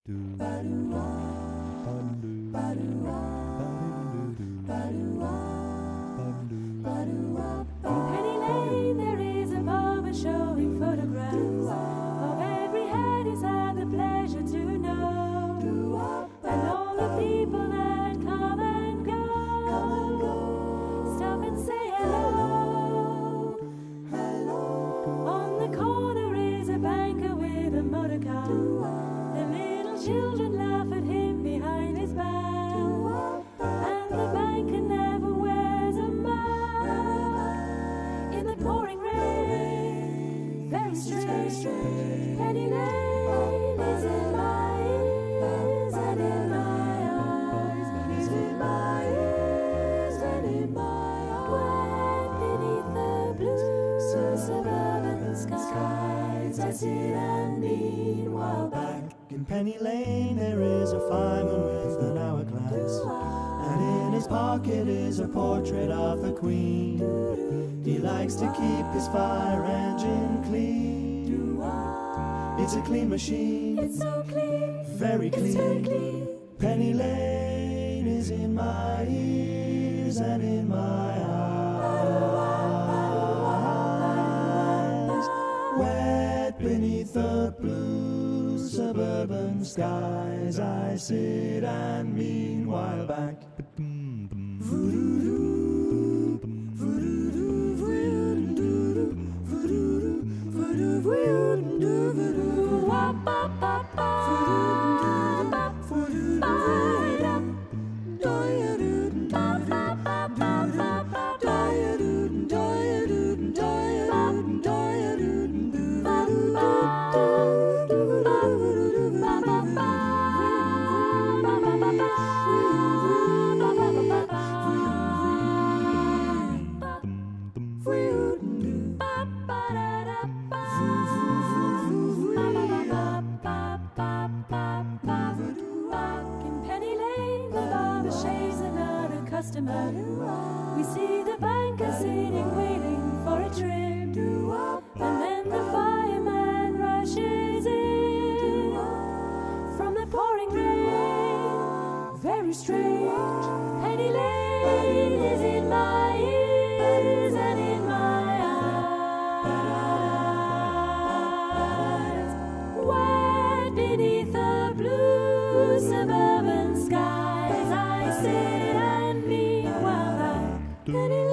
In Penny Lane there is a barber showing photographs of every head he's had the pleasure to know, and all the people that come and go. Stop and say hello. On the corner is a banker with a motor car. The little children laugh at him behind his back, and the banker never wears a mask. In the pouring rain, very strange, Penny Lane is in my ears and in my eyes, is in my ears and in my eyes. When beneath the blue suburban skies I sit and meanwhile back in Penny Lane there is a fireman with an hourglass, and in his pocket is a portrait of the Queen. He likes to keep his fire engine clean. It's a clean machine, it's so clean, very it's clean. so clean. Penny Lane is in my ears and in my eyes. Wet beneath the blue suburban skies I sit and meanwhile back. We see the banker sitting waiting for a trim, and then the fireman rushes in from the pouring rain. Very strange, Penny Lane is in my ears and in my eyes. Wet beneath the blue suburban skies I sit and meanwhile back.